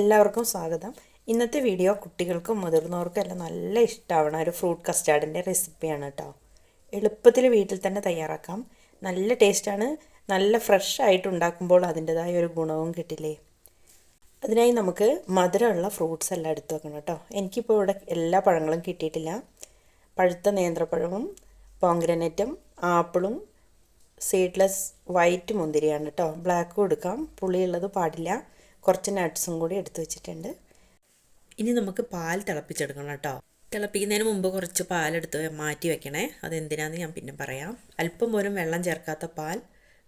എല്ലാവർക്കും സ്വാഗതം. ഇന്നത്തെ വീഡിയോ കുട്ടികൾക്കും മുതിർന്നവർക്കും എല്ലാം നല്ല ഇഷ്ടമാവണ ഒരു ഫ്രൂട്ട് കസ്റ്റാർഡിൻ്റെ റെസിപ്പിയാണ് കേട്ടോ. എളുപ്പത്തിൽ വീട്ടിൽ തന്നെ തയ്യാറാക്കാം. നല്ല ടേസ്റ്റാണ്. നല്ല ഫ്രഷ് ആയിട്ട് ഉണ്ടാക്കുമ്പോൾ അതിൻ്റെതായ ഒരു ഗുണവും കിട്ടില്ലേ. അതിനായി നമുക്ക് മധുരമുള്ള ഫ്രൂട്ട്സ് എല്ലാം എടുത്ത് വെക്കണം കേട്ടോ. എനിക്കിപ്പോൾ ഇവിടെ എല്ലാ പഴങ്ങളും കിട്ടിയിട്ടില്ല. പഴുത്ത നേന്ത്രപ്പഴവും പോംഗ്രനറ്റും ആപ്പിളും സീഡ്ലെസ് വൈറ്റ് മുന്തിരിയാണ് കേട്ടോ. ബ്ലാക്കും എടുക്കാം, പുളിയുള്ളത് പാടില്ല. കുറച്ച് നട്ട്സും കൂടി എടുത്ത് വെച്ചിട്ടുണ്ട്. ഇനി നമുക്ക് പാൽ തിളപ്പിച്ചെടുക്കണം കേട്ടോ. തിളപ്പിക്കുന്നതിന് മുമ്പ് കുറച്ച് പാലെടുത്ത് മാറ്റി വെക്കണേ. അതെന്തിനാന്ന് ഞാൻ പിന്നെ പറയാം. അല്പം പോലും വെള്ളം ചേർക്കാത്ത പാൽ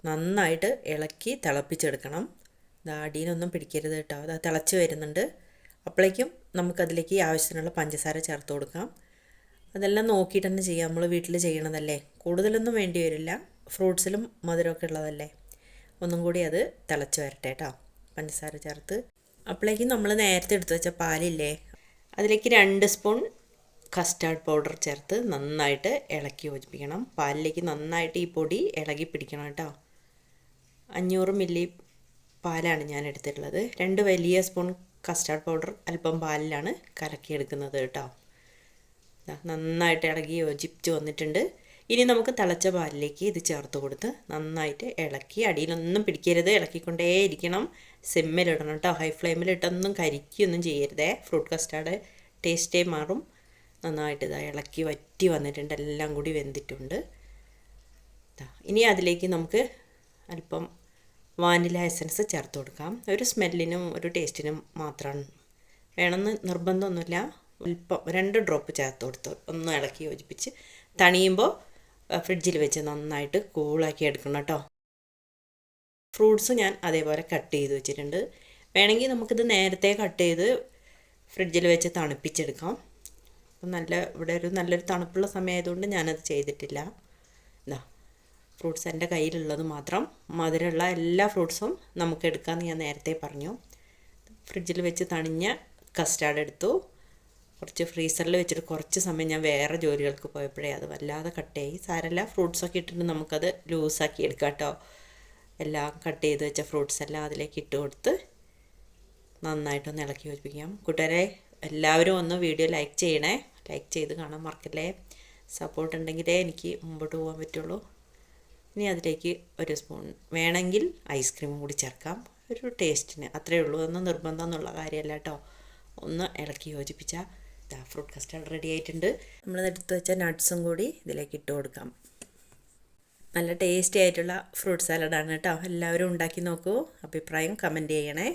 നന്നായിട്ട് ഇളക്കി തിളപ്പിച്ചെടുക്കണം. അടിയിലൊന്നും പിടിക്കരുത് കേട്ടോ. അത് തിളച്ച് വരുന്നുണ്ട്. അപ്പോഴേക്കും നമുക്കതിലേക്ക് ആവശ്യത്തിനുള്ള പഞ്ചസാര ചേർത്ത് കൊടുക്കാം. അതെല്ലാം നോക്കിയിട്ട് തന്നെ ചെയ്യാം. നമ്മൾ വീട്ടിൽ ചെയ്യണതല്ലേ, കൂടുതലൊന്നും വേണ്ടി വരില്ല. ഫ്രൂട്ട്സിലും മധുരമൊക്കെ ഉള്ളതല്ലേ. ഒന്നും കൂടി അത് തിളച്ച് വരട്ടെ കേട്ടോ. പഞ്ചസാര ചേർത്ത് അപ്പോഴേക്കും നമ്മൾ നേരത്തെ എടുത്ത് വെച്ച പാലില്ലേ, അതിലേക്ക് 2 സ്പൂൺ കസ്റ്റാർഡ് പൗഡർ ചേർത്ത് നന്നായിട്ട് ഇളക്കി യോജിപ്പിക്കണം. പാലിലേക്ക് നന്നായിട്ട് ഈ പൊടി ഇളകി പിടിക്കണം കേട്ടോ. 500 മില്ലി പാലാണ് ഞാൻ എടുത്തിട്ടുള്ളത്. 2 വലിയ സ്പൂൺ കസ്റ്റാർഡ് പൗഡർ അല്പം പാലിലാണ് കലക്കിയെടുക്കുന്നത് കേട്ടോ. നന്നായിട്ട് ഇളകി യോജിപ്പിച്ച് വന്നിട്ടുണ്ട്. ഇനി നമുക്ക് തിളച്ച പാലിലേക്ക് ഇത് ചേർത്ത് കൊടുത്ത് നന്നായിട്ട് ഇളക്കി, അടിയിലൊന്നും പിടിക്കരുത്, ഇളക്കിക്കൊണ്ടേ ഇരിക്കണം. സിമ്മിലിടണം കേട്ടോ. ഹൈ ഫ്ലെയിമിലിട്ടൊന്നും കരിക്കൊന്നും ചെയ്യരുതേ. ഫ്രൂട്ട് കസ്റ്റാർഡ് ടേസ്റ്റേ മാറും. നന്നായിട്ട് ഇതാ ഇളക്കി വറ്റി വന്നിട്ടുണ്ട്. എല്ലാം കൂടി വെന്തിട്ടുണ്ട്. ഇനി അതിലേക്ക് നമുക്ക് അല്പം വാനില എസൻസ് ചേർത്ത് കൊടുക്കാം. ഒരു സ്മെല്ലിനും ഒരു ടേസ്റ്റിനും മാത്രമാണ്, വേണമെന്ന് നിർബന്ധമൊന്നുമില്ല. അല്പം 2 ഡ്രോപ്പ് ചേർത്ത് കൊടുത്ത് ഒന്ന് ഇളക്കി യോജിപ്പിച്ച് തണിയുമ്പോൾ ഫ്രിഡ്ജിൽ വെച്ച് നന്നായിട്ട് കൂളാക്കി എടുക്കണം കേട്ടോ. ഫ്രൂട്ട്സ് ഞാൻ അതേപോലെ കട്ട് ചെയ്ത് വെച്ചിട്ടുണ്ട്. വേണമെങ്കിൽ നമുക്കിത് നേരത്തെ കട്ട് ചെയ്ത് ഫ്രിഡ്ജിൽ വെച്ച് തണുപ്പിച്ചെടുക്കാം. ഇവിടെ നല്ലൊരു തണുപ്പുള്ള സമയമായതുകൊണ്ട് ഞാനത് ചെയ്തിട്ടില്ല. ഫ്രൂട്ട്സ് എൻ്റെ കയ്യിലുള്ളത് മാത്രം. മധുരമുള്ള എല്ലാ ഫ്രൂട്ട്സും നമുക്ക് എടുക്കാമെന്ന് ഞാൻ നേരത്തെ പറഞ്ഞു. ഫ്രിഡ്ജിൽ വെച്ച് തണിഞ്ഞ കസ്റ്റാർഡ് എടുത്തു. കുറച്ച് ഫ്രീസറിൽ വെച്ചിട്ട് കുറച്ച് സമയം ഞാൻ വേറെ ജോലികൾക്ക് പോയപ്പോഴേ അത് വല്ലാതെ കട്ടയായി. സാരമില്ല, ഫ്രൂട്ട്സൊക്കെ ഇട്ടിട്ട് നമുക്കത് ലൂസാക്കി എടുക്കാം കേട്ടോ. എല്ലാം കട്ട് ചെയ്ത് വെച്ച ഫ്രൂട്ട്സ് എല്ലാം അതിലേക്ക് ഇട്ട് കൊടുത്ത് നന്നായിട്ടൊന്ന് ഇളക്കി യോജിപ്പിക്കാം. കൂട്ടുകാരെ, എല്ലാവരും ഒന്ന് വീഡിയോ ലൈക്ക് ചെയ്യണേ. ലൈക്ക് ചെയ്ത് കാണാൻ മറക്കല്ലേ. സപ്പോർട്ട് ഉണ്ടെങ്കിലേ എനിക്ക് മുമ്പോട്ട് പോകാൻ പറ്റുള്ളൂ. ഇനി അതിലേക്ക് 1 സ്പൂൺ വേണമെങ്കിൽ ഐസ്ക്രീമും കൂടി ചേർക്കാം, ഒരു ടേസ്റ്റിന്. അത്രയേ ഉള്ളൂ. ഒന്നും നിർബന്ധം എന്നുള്ള കാര്യമല്ല കേട്ടോ. ഒന്ന് ഇളക്കി യോജിപ്പിച്ചാൽ ഫ്രൂട്ട് കസ്റ്റാർഡ് റെഡി ആയിട്ടുണ്ട്. നമ്മൾ എടുത്ത് വെച്ച നട്ട്സും കൂടി ഇതിലേക്ക് ഇട്ട് കൊടുക്കാം. നല്ല ടേസ്റ്റി ആയിട്ടുള്ള ഫ്രൂട്ട് സാലഡാണ് കേട്ടോ. എല്ലാവരും ഉണ്ടാക്കി നോക്കൂ. അഭിപ്രായം കമൻറ്റ് ചെയ്യണേ.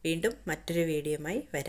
വീണ്ടും മറ്റൊരു വീഡിയോയുമായി വരാം.